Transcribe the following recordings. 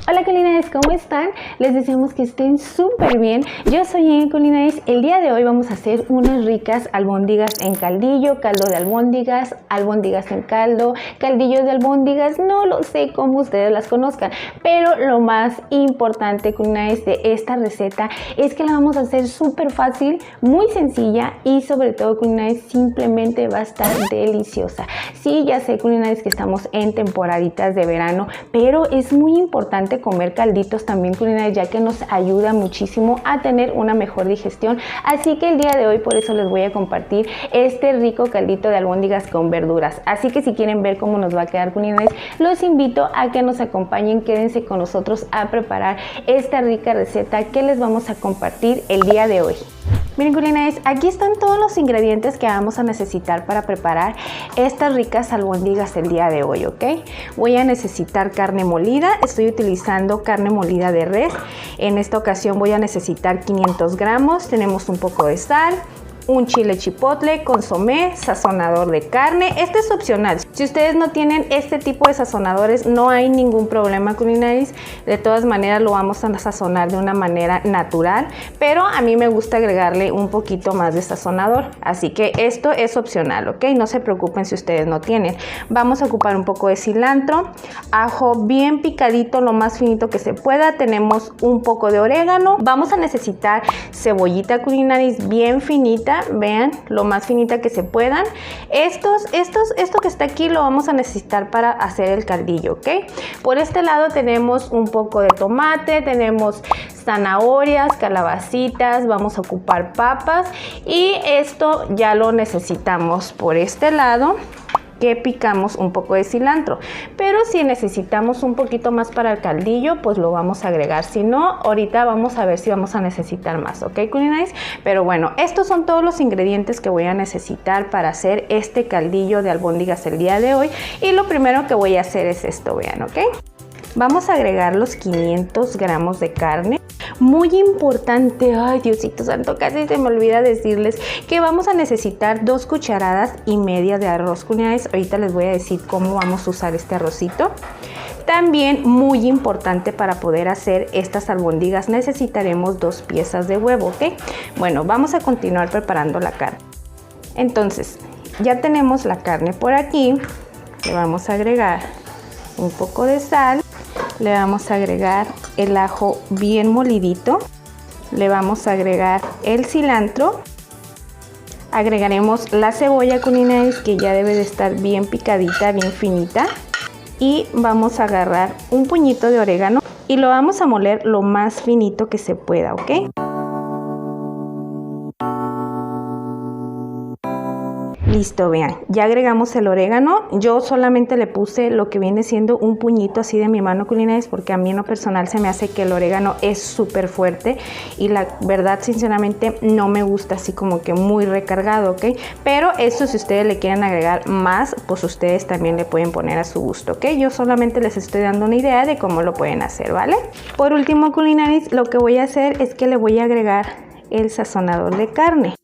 Hola culinarios, ¿cómo están? Les deseamos que estén súper bien. Yo soy Amy Culinarios. El día de hoy vamos a hacer unas ricas albóndigas en caldillo, caldo de albóndigas, albóndigas en caldo, caldillo de albóndigas. No lo sé cómo ustedes las conozcan, pero lo más importante, culinarios, de esta receta es que la vamos a hacer súper fácil, muy sencilla y sobre todo, culinarios, simplemente va a estar deliciosa. Sí, ya sé, culinarios, que estamos en temporaditas de verano, pero es muy importante comer calditos también, culinarios, ya que nos ayuda muchísimo a tener una mejor digestión. Así que el día de hoy por eso les voy a compartir este rico caldito de albóndigas con verduras. Así que si quieren ver cómo nos va a quedar, culinarios, los invito a que nos acompañen, quédense con nosotros a preparar esta rica receta que les vamos a compartir el día de hoy. Miren, culinarios, aquí están todos los ingredientes que vamos a necesitar para preparar estas ricas albóndigas el día de hoy, ¿ok? Voy a necesitar carne molida, estoy utilizando carne molida de res. En esta ocasión voy a necesitar 500 gramos, tenemos un poco de sal, un chile chipotle, consomé, sazonador de carne. Este es opcional. Si ustedes no tienen este tipo de sazonadores, no hay ningún problema, culinarios. De todas maneras lo vamos a sazonar de una manera natural, pero a mí me gusta agregarle un poquito más de sazonador, así que esto es opcional, ¿ok? No se preocupen si ustedes no tienen. Vamos a ocupar un poco de cilantro, ajo bien picadito, lo más finito que se pueda. Tenemos un poco de orégano. Vamos a necesitar cebollita, culinarios, bien finita. Vean, lo más finita que se puedan. Esto que está aquí lo vamos a necesitar para hacer el caldillo, ¿ok? Por este lado tenemos un poco de tomate, tenemos zanahorias, calabacitas, vamos a ocupar papas y esto ya lo necesitamos por este lado, que picamos un poco de cilantro, pero si necesitamos un poquito más para el caldillo, pues lo vamos a agregar. Si no, ahorita vamos a ver si vamos a necesitar más, ¿ok, culinarios? Pero bueno, estos son todos los ingredientes que voy a necesitar para hacer este caldillo de albóndigas el día de hoy. Y lo primero que voy a hacer es esto, vean, ¿ok? Vamos a agregar los 500 gramos de carne. Muy importante, ay Diosito santo, casi se me olvida decirles que vamos a necesitar 2 cucharadas y media de arroz, culinarios. Ahorita les voy a decir cómo vamos a usar este arrocito. También muy importante, para poder hacer estas albóndigas necesitaremos 2 piezas de huevo, ¿ok? Bueno, vamos a continuar preparando la carne. Entonces, ya tenemos la carne por aquí. Le vamos a agregar un poco de sal. Le vamos a agregar el ajo bien molidito, le vamos a agregar el cilantro, agregaremos la cebolla, culinarios, que ya debe de estar bien picadita, bien finita, y vamos a agarrar un puñito de orégano y lo vamos a moler lo más finito que se pueda, ¿ok? Listo, vean, ya agregamos el orégano. Yo solamente le puse lo que viene siendo un puñito así de mi mano, culinarios, porque a mí en lo personal se me hace que el orégano es súper fuerte y la verdad, sinceramente, no me gusta así como que muy recargado, ¿ok? Pero esto, si ustedes le quieren agregar más, pues ustedes también le pueden poner a su gusto, ¿ok? Yo solamente les estoy dando una idea de cómo lo pueden hacer, ¿vale? Por último, culinarios, lo que voy a hacer es que le voy a agregar el sazonador de carne.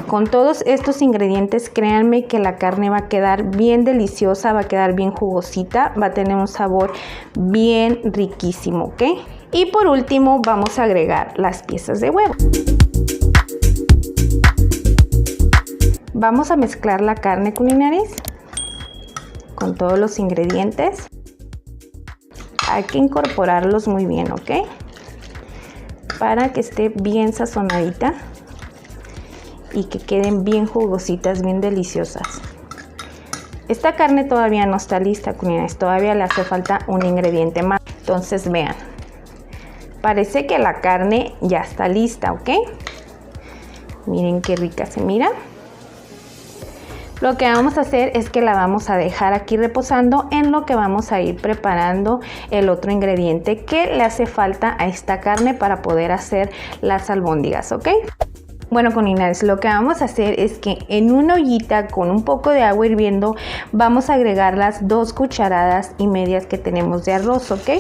Con todos estos ingredientes, créanme que la carne va a quedar bien deliciosa, va a quedar bien jugosita, va a tener un sabor bien riquísimo, ¿ok? Y por último vamos a agregar las piezas de huevo. Vamos a mezclar la carne, culinarios, con todos los ingredientes. Hay que incorporarlos muy bien, ¿ok? Para que esté bien sazonadita y que queden bien jugositas, bien deliciosas. Esta carne todavía no está lista, culinarios, todavía le hace falta un ingrediente más. Entonces vean, parece que la carne ya está lista, ¿ok? Miren qué rica se mira. Lo que vamos a hacer es que la vamos a dejar aquí reposando en lo que vamos a ir preparando el otro ingrediente que le hace falta a esta carne para poder hacer las albóndigas, ¿ok? Bueno, culinarios, lo que vamos a hacer es que en una ollita con un poco de agua hirviendo vamos a agregar las 2 cucharadas y medias que tenemos de arroz, ¿ok?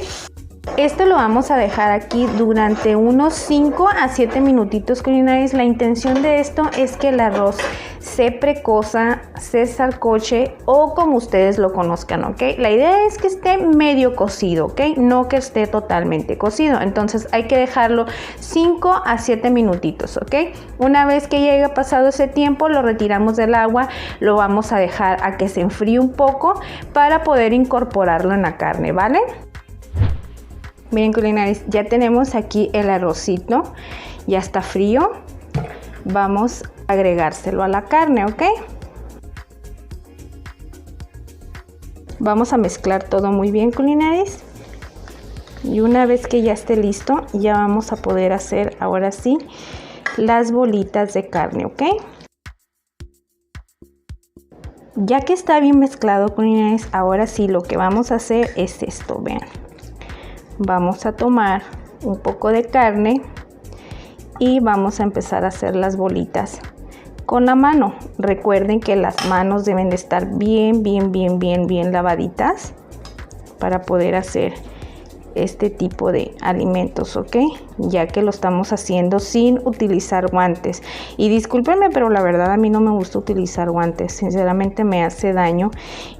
Esto lo vamos a dejar aquí durante unos 5 a 7 minutitos, culinaris. La intención de esto es que el arroz se precoza, se sancoche o como ustedes lo conozcan, ¿ok? La idea es que esté medio cocido, ¿ok? No que esté totalmente cocido. Entonces hay que dejarlo 5 a 7 minutitos, ¿ok? Una vez que ya haya pasado ese tiempo, lo retiramos del agua, lo vamos a dejar a que se enfríe un poco para poder incorporarlo en la carne, ¿vale? Miren, culinaris, ya tenemos aquí el arrocito, ya está frío. Vamos a agregárselo a la carne, ¿ok? Vamos a mezclar todo muy bien, culinaris. Y una vez que ya esté listo, ya vamos a poder hacer ahora sí las bolitas de carne, ¿ok? Ya que está bien mezclado, culinaris, ahora sí lo que vamos a hacer es esto, vean. Vamos a tomar un poco de carne y vamos a empezar a hacer las bolitas con la mano. Recuerden que las manos deben de estar bien lavaditas para poder hacer este tipo de alimentos, ¿ok? Ya que lo estamos haciendo sin utilizar guantes. Y discúlpenme, pero la verdad a mí no me gusta utilizar guantes. Sinceramente me hace daño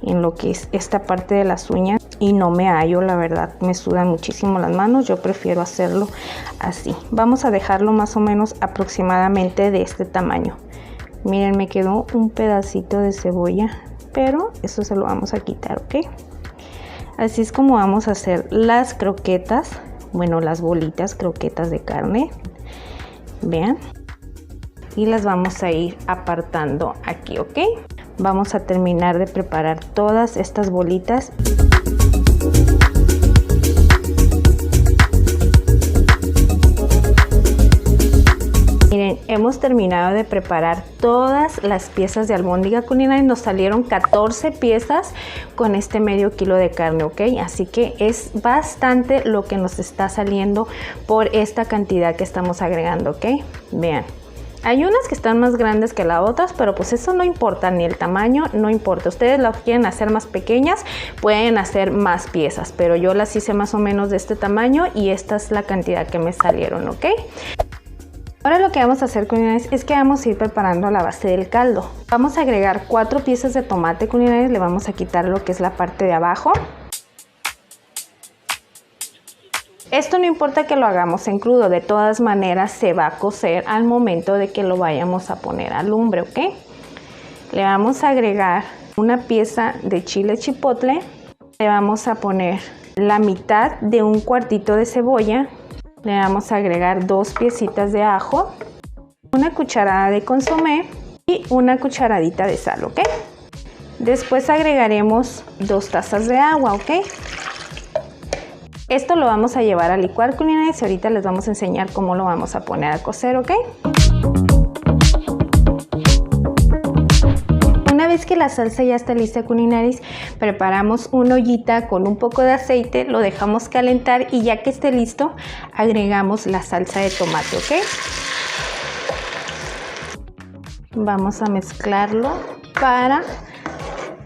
en lo que es esta parte de las uñas y no me hallo, la verdad. Me sudan muchísimo las manos. Yo prefiero hacerlo así. Vamos a dejarlo más o menos aproximadamente de este tamaño. Miren, me quedó un pedacito de cebolla, pero eso se lo vamos a quitar, ¿ok? Así es como vamos a hacer las croquetas, bueno, las bolitas croquetas de carne, vean, y las vamos a ir apartando aquí, ¿ok? Vamos a terminar de preparar todas estas bolitas. Miren, hemos terminado de preparar todas las piezas de albóndiga culinaria y nos salieron 14 piezas con este medio kilo de carne, ¿ok? Así que es bastante lo que nos está saliendo por esta cantidad que estamos agregando, ¿ok? Vean. Hay unas que están más grandes que las otras, pero pues eso no importa, ni el tamaño, no importa. Ustedes las quieren hacer más pequeñas, pueden hacer más piezas, pero yo las hice más o menos de este tamaño y esta es la cantidad que me salieron, ¿ok? Ahora lo que vamos a hacer, culinares, es que vamos a ir preparando la base del caldo. Vamos a agregar 4 piezas de tomate, culinares, le vamos a quitar lo que es la parte de abajo. Esto no importa que lo hagamos en crudo, de todas maneras se va a cocer al momento de que lo vayamos a poner a lumbre, ¿ok? Le vamos a agregar una pieza de chile chipotle, le vamos a poner la mitad de un cuartito de cebolla, le vamos a agregar 2 piecitas de ajo, una cucharada de consomé y una cucharadita de sal, ¿ok? Después agregaremos 2 tazas de agua, ¿ok? Esto lo vamos a llevar a licuar, culinares, y ahorita les vamos a enseñar cómo lo vamos a poner a cocer, ¿ok? Una vez que la salsa ya está lista, culinaris, preparamos una ollita con un poco de aceite, lo dejamos calentar y ya que esté listo, agregamos la salsa de tomate, ¿ok? Vamos a mezclarlo para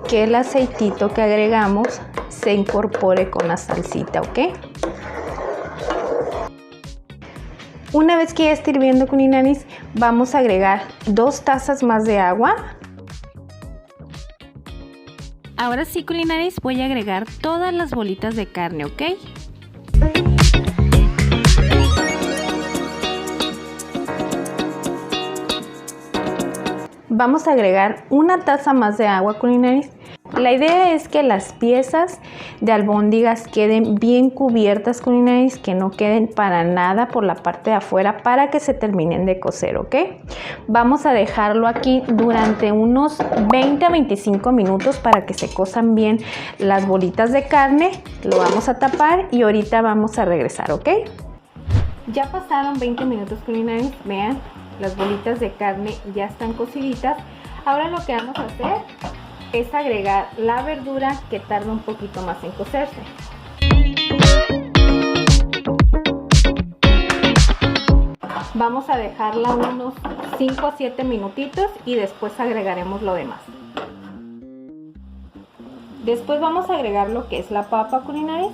que el aceitito que agregamos se incorpore con la salsita, ¿ok? Una vez que ya esté hirviendo, culinaris, vamos a agregar 2 tazas más de agua. Ahora sí, culinaris, voy a agregar todas las bolitas de carne, ¿ok? Vamos a agregar 1 taza más de agua, culinaris. La idea es que las piezas de albóndigas queden bien cubiertas, culinaris, que no queden para nada por la parte de afuera para que se terminen de cocer, ¿ok? Vamos a dejarlo aquí durante unos 20 a 25 minutos para que se cosan bien las bolitas de carne. Lo vamos a tapar y ahorita vamos a regresar, ¿ok? Ya pasaron 20 minutos, culinaris, vean, las bolitas de carne ya están cociditas. Ahora lo que vamos a hacer es agregar la verdura que tarda un poquito más en cocerse. Vamos a dejarla unos 5 a 7 minutitos y después agregaremos lo demás. Después vamos a agregar lo que es la papa, culinaris.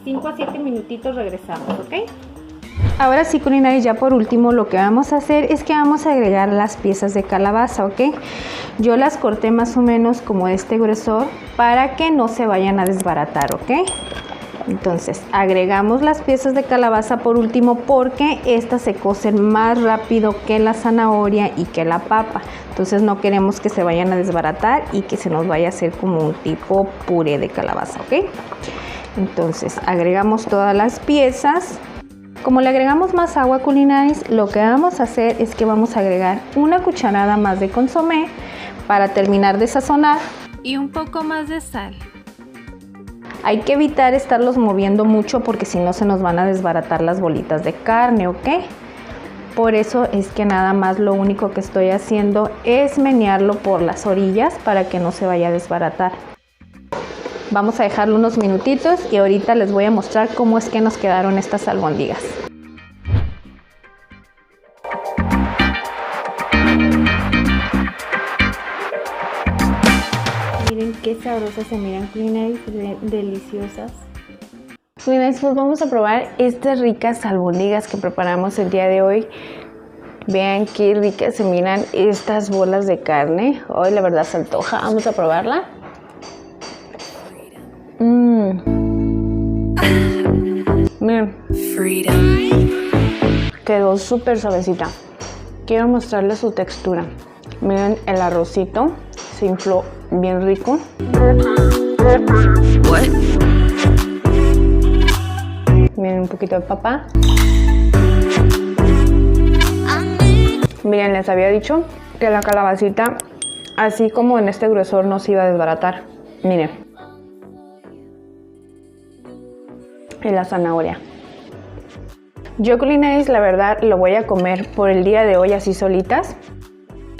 5 a 7 minutitos regresamos, ¿ok? Ahora sí, culinaris, ya por último lo que vamos a hacer es que vamos a agregar las piezas de calabaza, ¿ok? Yo las corté más o menos como de este grosor para que no se vayan a desbaratar, ¿ok? Entonces agregamos las piezas de calabaza por último porque estas se cocen más rápido que la zanahoria y que la papa. Entonces no queremos que se vayan a desbaratar y que se nos vaya a hacer como un tipo puré de calabaza, ¿ok? Entonces agregamos todas las piezas. Como le agregamos más agua, culinaris, lo que vamos a hacer es que vamos a agregar una cucharada más de consomé para terminar de sazonar y un poco más de sal. Hay que evitar estarlos moviendo mucho porque si no se nos van a desbaratar las bolitas de carne, ¿ok? Por eso es que nada más lo único que estoy haciendo es menearlo por las orillas para que no se vaya a desbaratar. Vamos a dejarlo unos minutitos y ahorita les voy a mostrar cómo es que nos quedaron estas albóndigas. Miren qué sabrosas se miran, culinaris, deliciosas. Culinaris, pues vamos a probar estas ricas albóndigas que preparamos el día de hoy. Vean qué ricas se miran estas bolas de carne. Hoy la verdad se antoja. Vamos a probarla. Miren, quedó súper suavecita. Quiero mostrarles su textura. Miren el arrocito, se infló bien rico. Miren un poquito de papa. Miren, les había dicho que la calabacita, así como en este gruesor, no se iba a desbaratar. Miren. Y la zanahoria. Yo, culinaris, la verdad lo voy a comer por el día de hoy así solitas.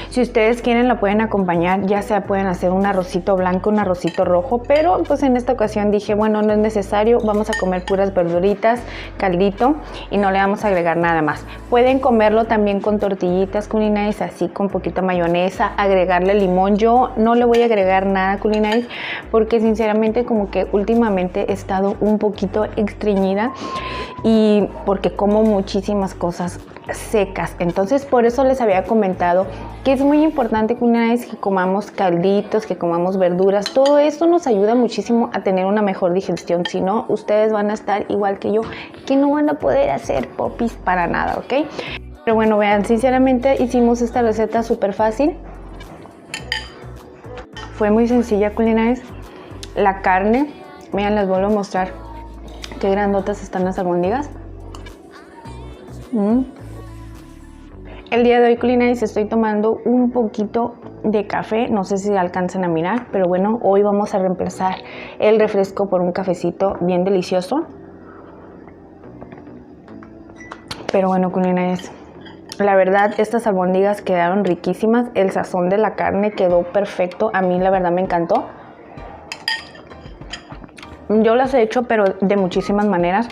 Si ustedes quieren la pueden acompañar, ya sea pueden hacer un arrocito blanco, un arrocito rojo, pero pues en esta ocasión dije, bueno, no es necesario, vamos a comer puras verduritas, caldito y no le vamos a agregar nada más. Pueden comerlo también con tortillitas, culinaris, así con poquita mayonesa, agregarle limón. Yo no le voy a agregar nada, culinaris, porque sinceramente como que últimamente he estado un poquito estreñida y porque como muchísimas cosas secas, entonces por eso les había comentado que es muy importante que comamos calditos, que comamos verduras. Todo esto nos ayuda muchísimo a tener una mejor digestión. Si no, ustedes van a estar igual que yo, que no van a poder hacer popis para nada, ¿ok? Pero bueno, vean, sinceramente hicimos esta receta súper fácil. Fue muy sencilla, culinaris. La carne, vean, les vuelvo a mostrar qué grandotas están las albóndigas. El día de hoy, culinaris, estoy tomando un poquito de café, no sé si alcanzan a mirar, pero bueno, hoy vamos a reemplazar el refresco por un cafecito bien delicioso. Pero bueno, culinaris, la verdad estas albóndigas quedaron riquísimas, el sazón de la carne quedó perfecto, a mí la verdad me encantó. Yo las he hecho pero de muchísimas maneras.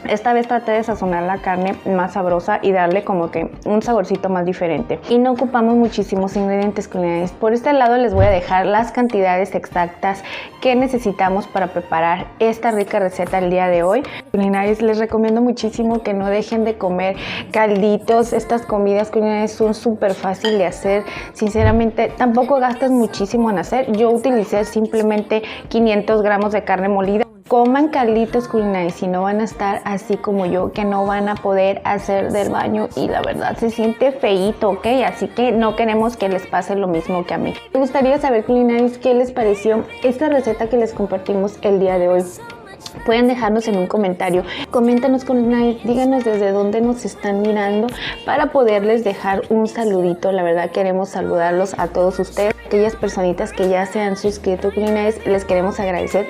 Esta vez traté de sazonar la carne más sabrosa y darle como que un saborcito más diferente. Y no ocupamos muchísimos ingredientes, culinaris. Por este lado les voy a dejar las cantidades exactas que necesitamos para preparar esta rica receta el día de hoy. Culinaris, les recomiendo muchísimo que no dejen de comer calditos. Estas comidas, culinaris, son súper fáciles de hacer. Sinceramente, tampoco gastas muchísimo en hacer. Yo utilicé simplemente 500 gramos de carne molida. Coman calditos, culinaris, si no van a estar así como yo, que no van a poder hacer del baño y la verdad se siente feíto, ¿ok? Así que no queremos que les pase lo mismo que a mí. Me gustaría saber, culinaris, qué les pareció esta receta que les compartimos el día de hoy. Pueden dejarnos en un comentario, coméntanos, culinaris, díganos desde dónde nos están mirando para poderles dejar un saludito. La verdad queremos saludarlos a todos ustedes, aquellas personitas que ya se han suscrito, culinaris, les queremos agradecer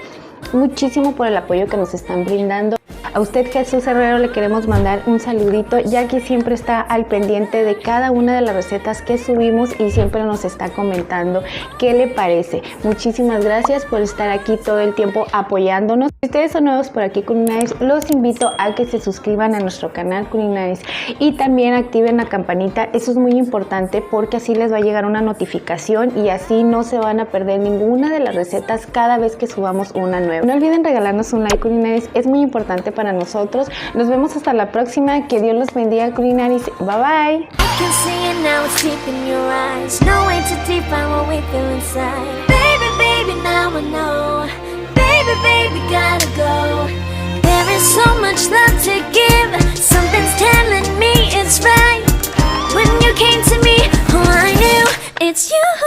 muchísimo por el apoyo que nos están brindando. A usted, Jesús Herrero, le queremos mandar un saludito, ya que siempre está al pendiente de cada una de las recetas que subimos y siempre nos está comentando qué le parece. Muchísimas gracias por estar aquí todo el tiempo apoyándonos. Si ustedes son nuevos por aquí, Culinaris, los invito a que se suscriban a nuestro canal Culinaris y también activen la campanita. Eso es muy importante porque así les va a llegar una notificación y así no se van a perder ninguna de las recetas cada vez que subamos una nueva. No olviden regalarnos un like, Culinaris, es muy importante para nosotros. Nos vemos hasta la próxima. Que Dios los bendiga, Culinaris. Bye bye. Baby, gotta go. There is so much love to give. Something's telling me it's right. When you came to me, oh, I knew it's you.